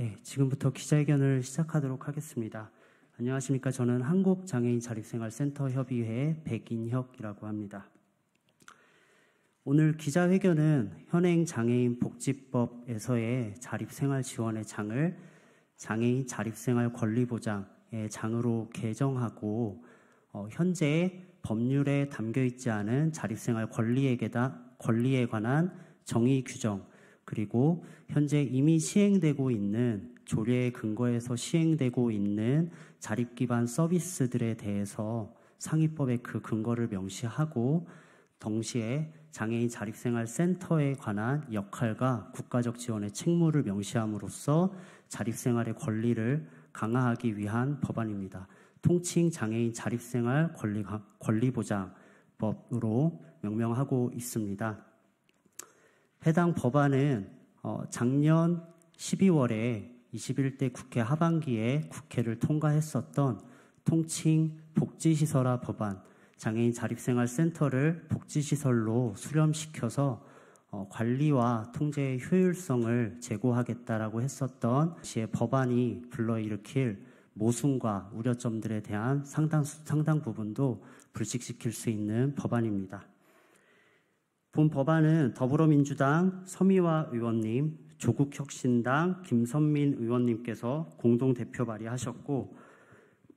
네, 지금부터 기자회견을 시작하도록 하겠습니다. 안녕하십니까. 저는 한국장애인자립생활센터협의회 백인혁이라고 합니다. 오늘 기자회견은 현행장애인복지법에서의 자립생활지원의 장을 장애인 자립생활권리보장의 장으로 개정하고 현재 법률에 담겨있지 않은 자립생활 권리에 관한 정의 규정, 그리고 현재 이미 시행되고 있는 조례에 근거해서 시행되고 있는 자립기반 서비스들에 대해서 상위법의 그 근거를 명시하고 동시에 장애인 자립생활센터에 관한 역할과 국가적 지원의 책무를 명시함으로써 자립생활의 권리를 강화하기 위한 법안입니다. 통칭 장애인 자립생활 권리보장법으로 명명하고 있습니다. 해당 법안은 작년 12월에 21대 국회 하반기에 국회를 통과했었던 통칭 복지시설화 법안, 장애인 자립생활센터를 복지시설로 수렴시켜서 관리와 통제의 효율성을 제고하겠다라고 했었던 시의 법안이 불러일으킬 모순과 우려점들에 대한 상당 부분도 불식시킬 수 있는 법안입니다. 본 법안은 더불어민주당 서미화 의원님, 조국혁신당 김선민 의원님께서 공동 대표 발의하셨고,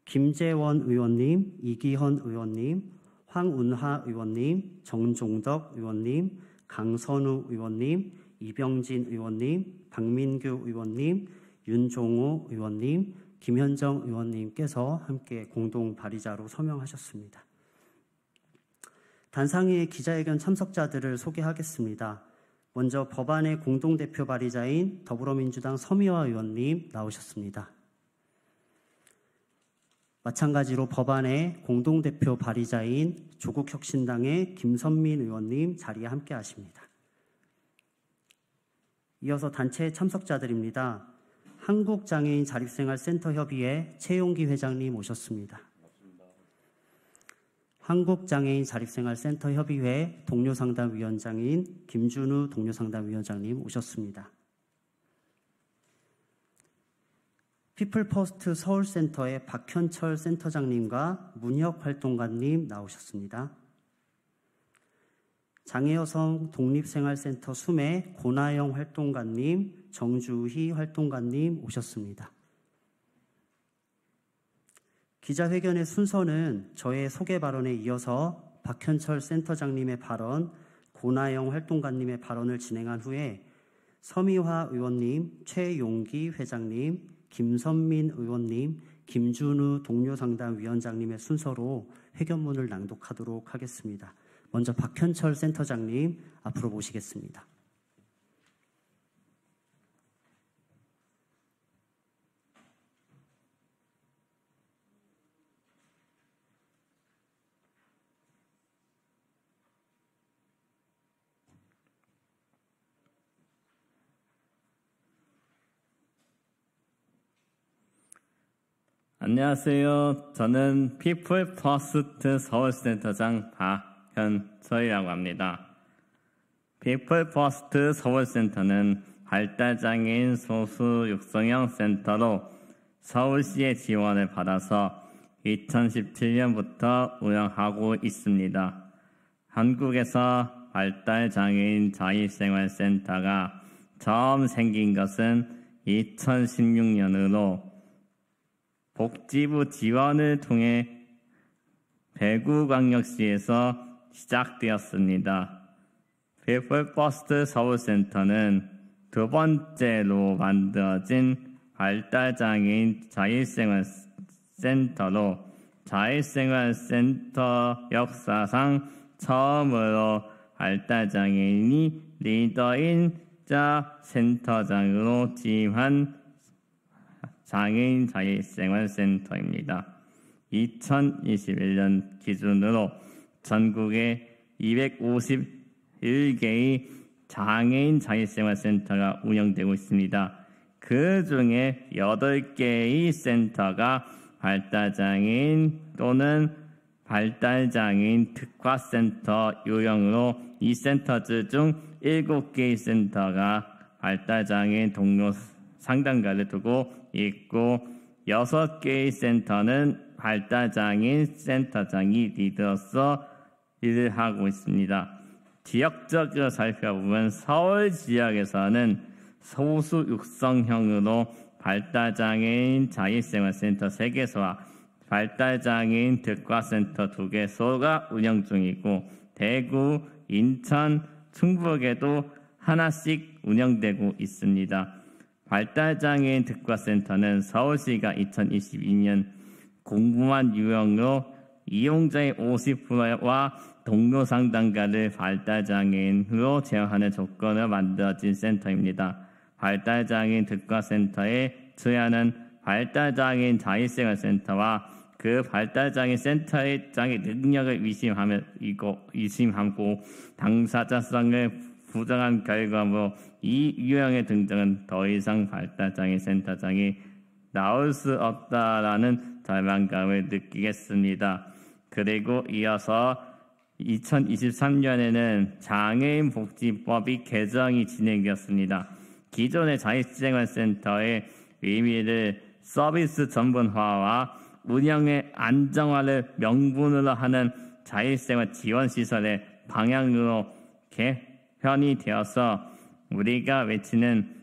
김재원 의원님, 이기헌 의원님, 황운하 의원님, 정종덕 의원님, 강선우 의원님, 이병진 의원님, 박민규 의원님, 윤종우 의원님, 김현정 의원님께서 함께 공동 발의자로 서명하셨습니다. 단상위의 기자회견 참석자들을 소개하겠습니다. 먼저 법안의 공동대표 발의자인 더불어민주당 서미화 의원님 나오셨습니다. 마찬가지로 법안의 공동대표 발의자인 조국혁신당의 김선민 의원님 자리에 함께 하십니다. 이어서 단체 참석자들입니다. 한국장애인자립생활센터협의회 최용기 회장님 오셨습니다. 한국장애인자립생활센터협의회 동료상담위원장인 김준우 동료상담위원장님 오셨습니다. 피플퍼스트 서울센터의 박현철 센터장님과 문혁활동가님 나오셨습니다. 장애여성 독립생활센터 수매 고나영 활동가님, 정주희 활동가님 오셨습니다. 기자회견의 순서는 저의 소개 발언에 이어서 박현철 센터장님의 발언, 고나영 활동가님의 발언을 진행한 후에 서미화 의원님, 최용기 회장님, 김선민 의원님, 김준우 동료상담위원장님의 순서로 회견문을 낭독하도록 하겠습니다. 먼저 박현철 센터장님 앞으로 모시겠습니다. 안녕하세요. 저는 피플 퍼스트 서울센터장 박현철이라고 합니다. 피플 퍼스트 서울센터는 발달장애인 소수 육성형 센터로 서울시의 지원을 받아서 2017년부터 운영하고 있습니다. 한국에서 발달장애인 자립생활센터가 처음 생긴 것은 2016년으로 복지부 지원을 통해 대구광역시에서 시작되었습니다. 피플 퍼스트 서울센터는 두 번째로 만들어진 발달장애인 자립생활센터로 자립생활센터 역사상 처음으로 발달장애인이 리더인자 센터장으로 취임한 장애인 자립생활센터입니다. 2021년 기준으로 전국에 251개의 장애인 자립생활센터가 운영되고 있습니다. 그 중에 8개의 센터가 발달장애인 또는 발달장애인 특화센터 유형으로 이 센터들 중 7개의 센터가 발달장애인 동료 상담가를 두고 있고 6개의 센터는 발달장애인 센터장이 리더로서 일을 하고 있습니다. 지역적으로 살펴보면 서울 지역에서는 소수 육성형으로 발달장애인 자립생활센터 3개소와 발달장애인 특화센터 2개소가 운영 중이고 대구, 인천, 충북에도 하나씩 운영되고 있습니다. 발달장애인 특화센터는 서울시가 2022년 공부만 유형으로 이용자의 50%와 동료 상담가를 발달장애인으로 제어하는 조건을 만들어진 센터입니다. 발달장애인 특화센터의 주야는 발달장애인 자립생활센터와 그 발달장애인 센터의 장애 능력을 의심하고 당사자성을 부정한 결과로 이 유형의 등장은 더 이상 발달장애인 센터장이 나올 수 없다라는 절망감을 느끼겠습니다. 그리고 이어서 2023년에는 장애인 복지법이 개정이 진행되었습니다. 기존의 자립생활센터의 의미를 서비스 전문화와 운영의 안정화를 명분으로 하는 자립생활 지원시설의 방향으로 개편이 되어서 우리가 외치는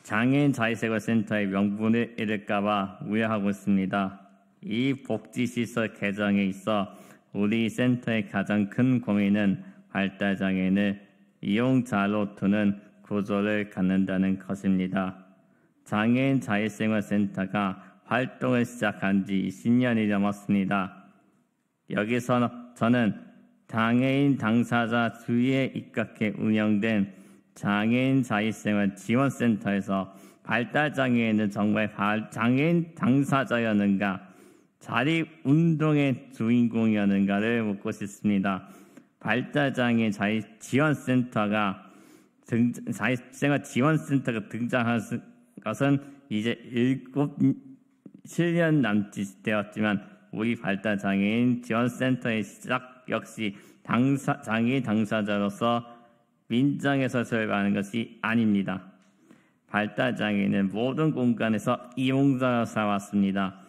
장애인 자립생활센터의 명분을 잃을까봐 우려하고 있습니다. 이 복지시설 개정에 있어 우리 센터의 가장 큰 고민은 발달장애인을 이용자로 두는 구조를 갖는다는 것입니다. 장애인 자립생활센터가 활동을 시작한 지 10년이 넘었습니다. 여기서 저는 장애인 당사자 주위에 입각해 운영된 장애인 자립생활 지원센터에서 발달장애인은 정말 장애인 당사자였는가, 자립운동의 주인공이었는가를 묻고 싶습니다. 발달장애인 자립지원센터가 자립생활 지원센터가 등장한 것은 이제 7년 남짓 되었지만 우리 발달장애인 지원센터의 시작 역시 장애인 당사자로서 민정에서 출발하는 것이 아닙니다. 발달장애인은 모든 공간에서 이용자로 살아왔습니다.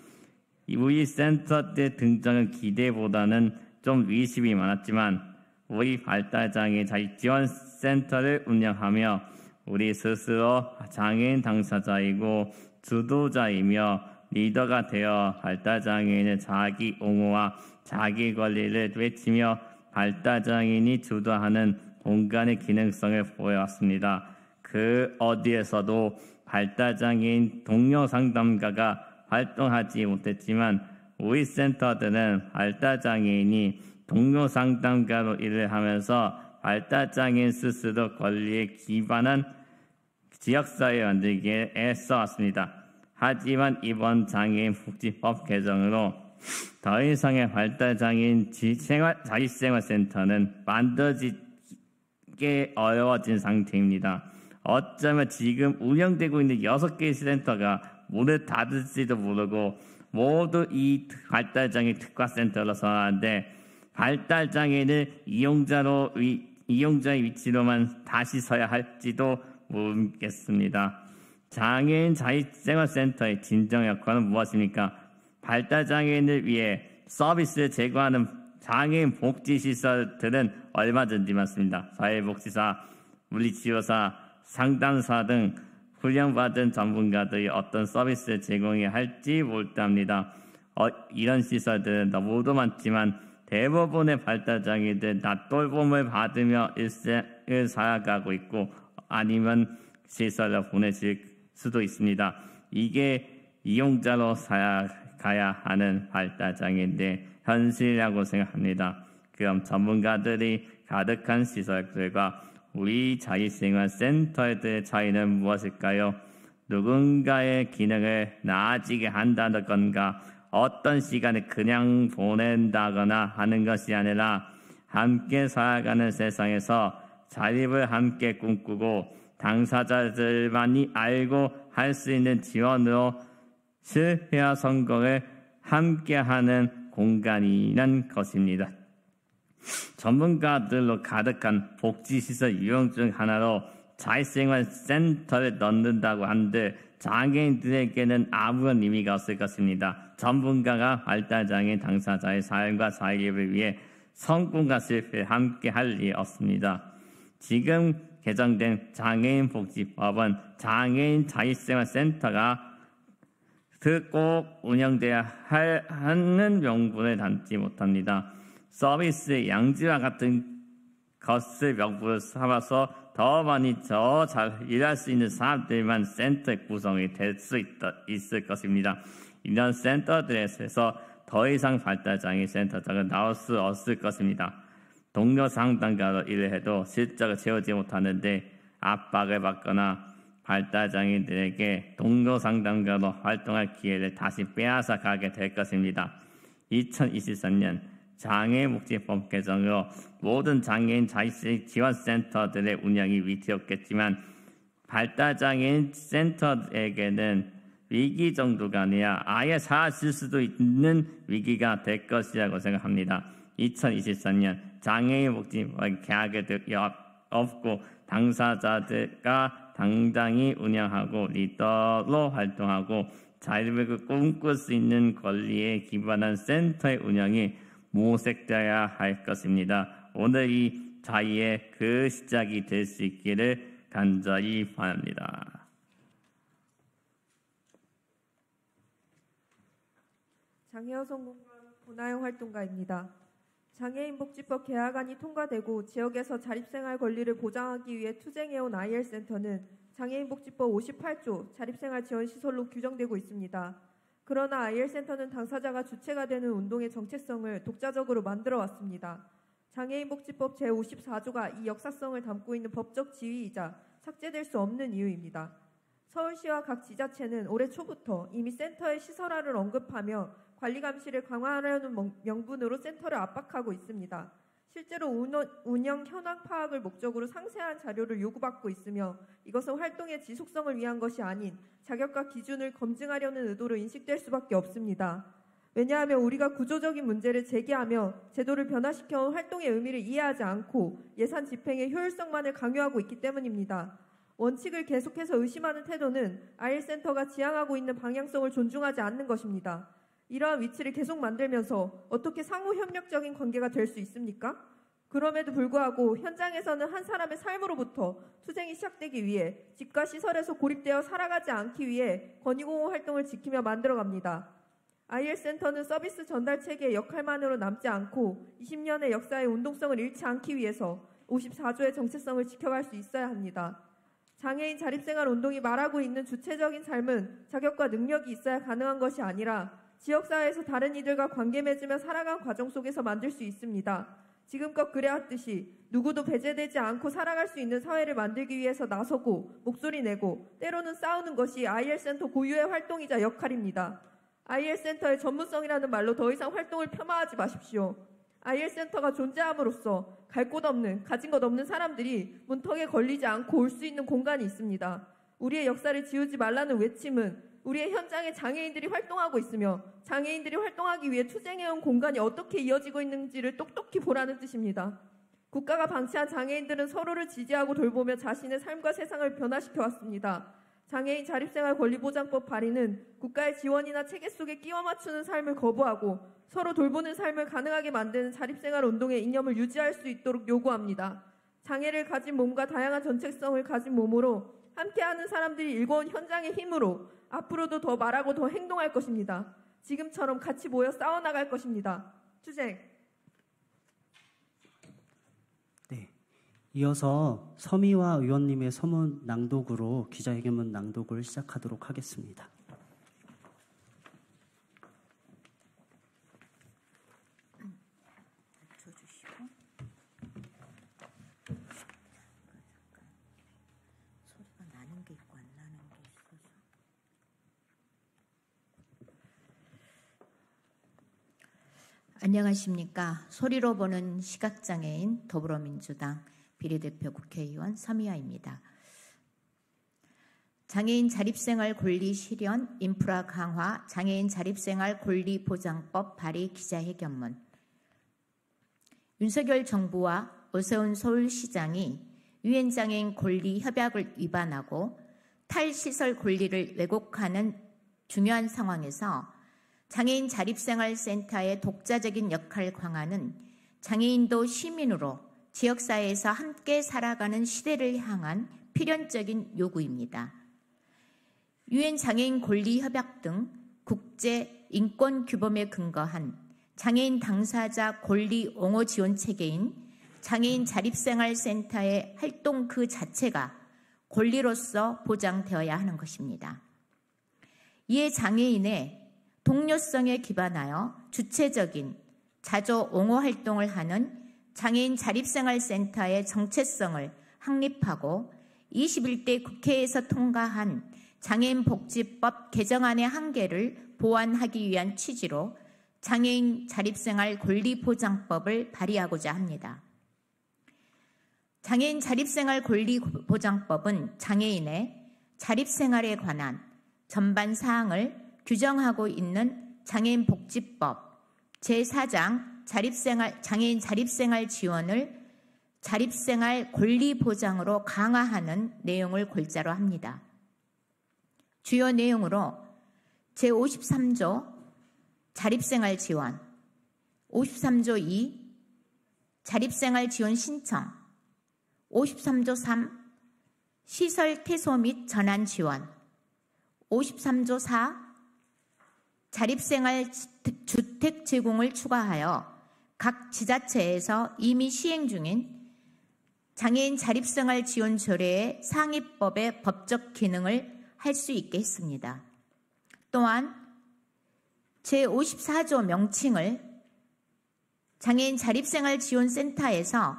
우리 센터 때 등장한 기대보다는 좀 의심이 많았지만 우리 발달장애인 자립지원센터를 운영하며 우리 스스로 장애인 당사자이고 주도자이며 리더가 되어 발달장애인의 자기 옹호와 자기 권리를 외치며 발달장애인이 주도하는 공간의 기능성을 보여왔습니다. 그 어디에서도 발달장애인 동료 상담가가 활동하지 못했지만 우리 센터들은 발달장애인이 동료 상담가로 일을 하면서 발달장애인 스스로 권리에 기반한 지역사회 만들기에 애써왔습니다. 하지만 이번 장애인 복지법 개정으로 더 이상의 발달장애인 자립생활센터는 만들어지기 어려워진 상태입니다. 어쩌면 지금 운영되고 있는 6개의 센터가 문을 닫을지도 모르고 모두 이 발달장애인 특화센터로 선언하는데 발달장애인을 이용자의 위치로만 다시 서야 할지도 모르겠습니다. 장애인 자립생활센터의 진정 역할은 무엇입니까? 발달장애인을 위해 서비스를 제공하는 장애인 복지시설들은 얼마든지 많습니다. 사회복지사, 물리치료사, 상담사 등 훈련받은 전문가들이 어떤 서비스를 제공해야 할지 몰라합니다. 이런 시설들은 너무도 많지만 대부분의 발달장애인들 낯돌봄을 받으며 일생을 살아가고 있고 아니면 시설로 보내질 수도 있습니다. 이게 이용자로 살아가야 하는 발달장애인의 현실이라고 생각합니다. 그럼 전문가들이 가득한 시설들과 우리 자립생활센터의 차이는 무엇일까요? 누군가의 기능을 나아지게 한다는 건가? 어떤 시간을 그냥 보낸다거나 하는 것이 아니라 함께 살아가는 세상에서 자립을 함께 꿈꾸고 당사자들만이 알고 할 수 있는 지원으로 실패와 성공을 함께하는 공간이란 것입니다. 전문가들로 가득한 복지시설 유형 중 하나로 자립생활센터를 넣는다고 한들 장애인들에게는 아무런 의미가 없을 것입니다. 전문가가 발달장애인 당사자의 삶과 자립을 위해 성공과 실패를 함께 할 리 없습니다. 지금 개정된 장애인 복지법은 장애인 자립생활센터가 꼭 운영돼야 하는 명분을 담지 못합니다. 서비스의 양질과 같은 것을 명분으로 삼아서 더 많이 더 잘 일할 수 있는 사람들만 센터의 구성이 될 수 있을 것입니다. 이런 센터들에서 더 이상 발달장애인 센터가 나올 수 없을 것입니다. 동료 상담가로 일을 해도 실적을 채우지 못하는데 압박을 받거나 발달장애인들에게 동료 상담가로 활동할 기회를 다시 빼앗아 가게 될 것입니다. 2023년 장애인복지법 개정으로 모든 장애인 자립지원센터들의 운영이 위태롭겠지만 발달장애인 센터에게는 위기 정도가 아니라 아예 사라질 수도 있는 위기가 될 것이라고 생각합니다. 2023년 장애인 복지법 계약을 없고 당사자들과 당당히 운영하고 리더로 활동하고 자립을 꿈꿀 수 있는 권리에 기반한 센터의 운영이 모색되어야 할 것입니다. 오늘 이 자리에 그 시작이 될 수 있기를 간절히 바랍니다. 장애여성공간 고나영 활동가입니다. 장애인복지법 개혁안이 통과되고 지역에서 자립생활 권리를 보장하기 위해 투쟁해온 IL센터는 장애인복지법 58조 자립생활 지원시설로 규정되고 있습니다. 그러나 IL센터는 당사자가 주체가 되는 운동의 정체성을 독자적으로 만들어 왔습니다. 장애인복지법 제54조가 이 역사성을 담고 있는 법적 지위이자 삭제될 수 없는 이유입니다. 서울시와 각 지자체는 올해 초부터 이미 센터의 시설화를 언급하며 관리 감시를 강화하려는 명분으로 센터를 압박하고 있습니다. 실제로 운영 현황 파악을 목적으로 상세한 자료를 요구받고 있으며 이것은 활동의 지속성을 위한 것이 아닌 자격과 기준을 검증하려는 의도로 인식될 수밖에 없습니다. 왜냐하면 우리가 구조적인 문제를 제기하며 제도를 변화시켜온 활동의 의미를 이해하지 않고 예산 집행의 효율성만을 강요하고 있기 때문입니다. 원칙을 계속해서 의심하는 태도는 IL센터가 지향하고 있는 방향성을 존중하지 않는 것입니다. 이러한 위치를 계속 만들면서 어떻게 상호 협력적인 관계가 될 수 있습니까? 그럼에도 불구하고 현장에서는 한 사람의 삶으로부터 투쟁이 시작되기 위해 집과 시설에서 고립되어 살아가지 않기 위해 권익옹호 활동을 지키며 만들어갑니다. IL센터는 서비스 전달 체계의 역할만으로 남지 않고 20년의 역사의 운동성을 잃지 않기 위해서 54조의 정체성을 지켜갈 수 있어야 합니다. 장애인 자립생활 운동이 말하고 있는 주체적인 삶은 자격과 능력이 있어야 가능한 것이 아니라 지역사회에서 다른 이들과 관계 맺으며 살아간 과정 속에서 만들 수 있습니다. 지금껏 그래왔듯이 누구도 배제되지 않고 살아갈 수 있는 사회를 만들기 위해서 나서고 목소리 내고 때로는 싸우는 것이 IL센터 고유의 활동이자 역할입니다. IL센터의 전문성이라는 말로 더 이상 활동을 폄하하지 마십시오. IL센터가 존재함으로써 갈 곳 없는, 가진 것 없는 사람들이 문턱에 걸리지 않고 올 수 있는 공간이 있습니다. 우리의 역사를 지우지 말라는 외침은 우리의 현장에 장애인들이 활동하고 있으며 장애인들이 활동하기 위해 투쟁해온 공간이 어떻게 이어지고 있는지를 똑똑히 보라는 뜻입니다. 국가가 방치한 장애인들은 서로를 지지하고 돌보며 자신의 삶과 세상을 변화시켜 왔습니다. 장애인 자립생활 권리보장법 발의는 국가의 지원이나 체계 속에 끼워 맞추는 삶을 거부하고 서로 돌보는 삶을 가능하게 만드는 자립생활 운동의 이념을 유지할 수 있도록 요구합니다. 장애를 가진 몸과 다양한 정체성을 가진 몸으로 함께하는 사람들이 일궈온 현장의 힘으로 앞으로도 더 말하고 더 행동할 것입니다. 지금처럼 같이 모여 싸워나갈 것입니다. 투쟁! 네. 이어서 서미화 의원님의 서문 낭독으로 기자회견문 낭독을 시작하도록 하겠습니다. 안녕하십니까. 소리로 보는 시각장애인 더불어민주당 비례대표 국회의원 서미화입니다. 장애인 자립생활 권리 실현 인프라 강화 장애인 자립생활 권리 보장법 발의 기자회견문. 윤석열 정부와 오세훈 서울시장이 유엔장애인 권리 협약을 위반하고 탈시설 권리를 왜곡하는 중요한 상황에서 장애인 자립생활센터의 독자적인 역할 강화는 장애인도 시민으로 지역사회에서 함께 살아가는 시대를 향한 필연적인 요구입니다. 유엔 장애인 권리협약 등 국제 인권 규범에 근거한 장애인 당사자 권리 옹호 지원 체계인 장애인 자립생활센터의 활동 그 자체가 권리로서 보장되어야 하는 것입니다. 이에 장애인의 동료성에 기반하여 주체적인 자조 옹호 활동을 하는 장애인 자립생활센터의 정체성을 확립하고 21대 국회에서 통과한 장애인복지법 개정안의 한계를 보완하기 위한 취지로 장애인 자립생활 권리보장법을 발의하고자 합니다. 장애인 자립생활 권리보장법은 장애인의 자립생활에 관한 전반 사항을 규정하고 있는 장애인복지법 제4장 장애인 자립생활 지원을 자립생활 권리 보장으로 강화하는 내용을 골자로 합니다. 주요 내용으로 제53조 자립생활 지원, 53조 2 자립생활 지원 신청, 53조 3 시설 퇴소 및 전환 지원, 53조 4 자립생활 주택 제공을 추가하여 각 지자체에서 이미 시행 중인 장애인 자립생활 지원 조례의 상위법의 법적 기능을 할 수 있게 했습니다. 또한 제54조 명칭을 장애인 자립생활 지원센터에서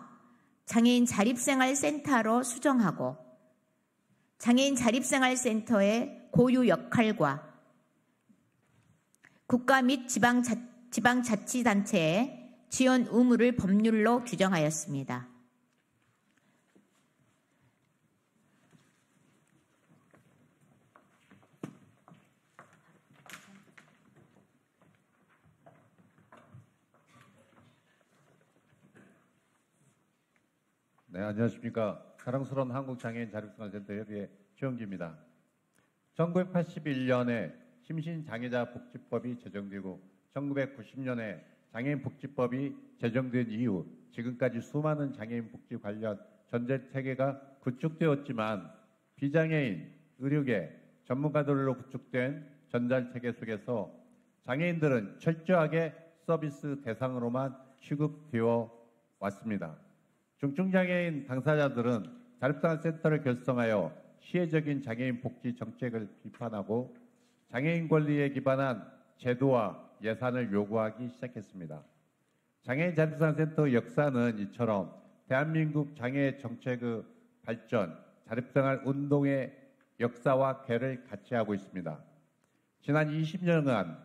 장애인 자립생활센터로 수정하고 장애인 자립생활센터의 고유 역할과 국가 및 지방자치단체의 지원 의무를 법률로 규정하였습니다. 네, 안녕하십니까. 사랑스러운 한국장애인 자립생활센터 협의회 최영기입니다. 1981년에 심신장애자 복지법이 제정되고 1990년에 장애인복지법이 제정된 이후 지금까지 수많은 장애인 복지 관련 전제 체계가 구축되었지만 비장애인, 의료계, 전문가들로 구축된 전달 체계 속에서 장애인들은 철저하게 서비스 대상으로만 취급되어 왔습니다. 중증장애인 당사자들은 자립생활센터를 결성하여 시혜적인 장애인 복지 정책을 비판하고 장애인 권리에 기반한 제도와 예산을 요구하기 시작했습니다. 장애인 자립생활센터 역사는 이처럼 대한민국 장애 정책의 발전, 자립생활 운동의 역사와 궤를 같이 하고 있습니다. 지난 20년간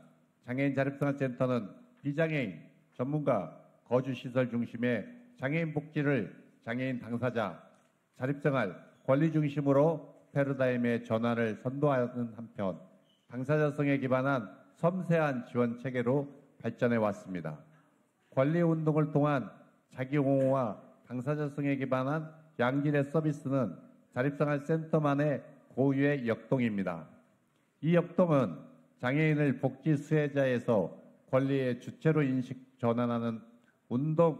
장애인 자립생활센터는 비장애인, 전문가, 거주시설 중심의 장애인 복지를 장애인 당사자, 자립생활, 권리 중심으로 패러다임의 전환을 선도하는 한편 당사자성에 기반한 섬세한 지원 체계로 발전해 왔습니다. 권리운동을 통한 자기옹호와 당사자성에 기반한 양질의 서비스는 자립생활센터만의 고유의 역동입니다. 이 역동은 장애인을 복지 수혜자에서 권리의 주체로 인식 전환하는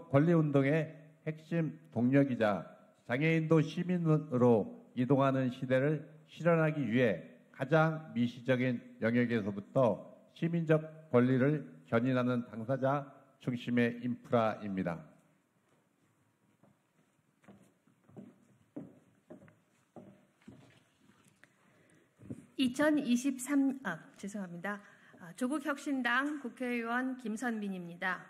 권리운동의 핵심 동력이자 장애인도 시민으로 이동하는 시대를 실현하기 위해 가장 미시적인 영역에서부터 시민적 권리를 견인하는 당사자 중심의 인프라입니다. 조국혁신당 국회의원 김선민입니다.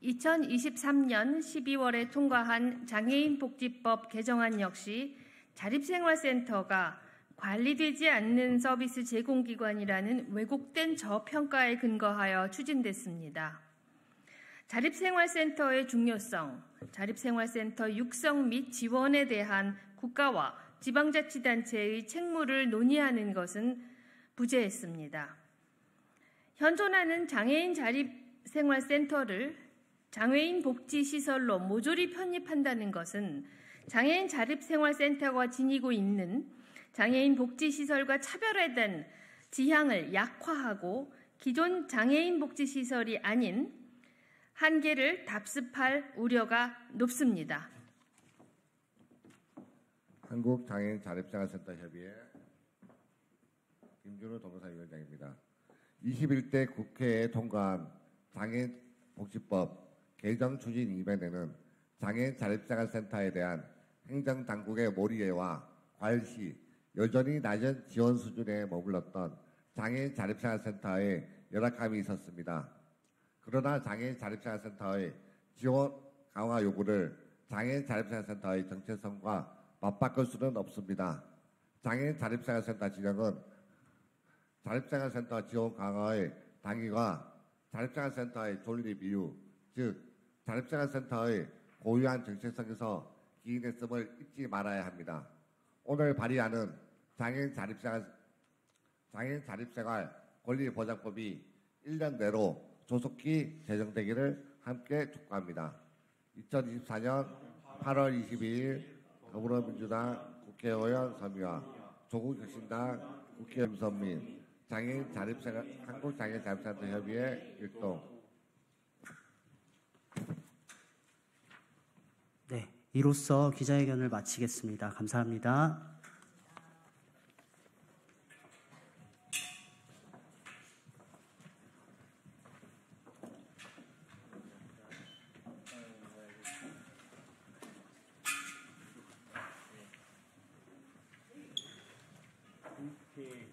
2023년 12월에 통과한 장애인복지법 개정안 역시 자립생활센터가 관리되지 않는 서비스 제공기관이라는 왜곡된 저평가에 근거하여 추진됐습니다. 자립생활센터의 중요성, 자립생활센터 육성 및 지원에 대한 국가와 지방자치단체의 책무를 논의하는 것은 부재했습니다. 현존하는 장애인 자립생활센터를 장애인 복지시설로 모조리 편입한다는 것은 장애인 자립생활센터가 지니고 있는 장애인 복지시설과 차별화된 지향을 약화하고 기존 장애인 복지시설이 아닌 한계를 답습할 우려가 높습니다. 한국장애인 자립생활센터 협의회 김준호 도무사위원장입니다. 21대 국회에 통과한 장애인 복지법 개정 추진 이번에는 장애인 자립생활센터에 대한 행정당국의 몰이해와 과열시 여전히 낮은 지원 수준에 머물렀던 장애인 자립생활센터에 열악함이 있었습니다. 그러나 장애인 자립생활센터의 지원 강화 요구를 장애인 자립생활센터의 정체성과 맞바꿀 수는 없습니다. 장애인 자립생활센터 진영은 자립생활센터 지원 강화의 당위와 자립생활센터의 존립 이유, 즉 자립생활센터의 고유한 정체성에서 기인했음을 잊지 말아야 합니다. 오늘 발의하는 장애인 자립생활 권리보장법이 1년 내로 조속히 제정되기를 함께 촉구합니다. 2024년 8월 22일 더불어민주당 국회의원 서미화, 조국혁신당 국회의원 김선민, 한국장애인 자립생활 협의회 일동. 네, 이로써 기자회견을 마치겠습니다. 감사합니다. 국회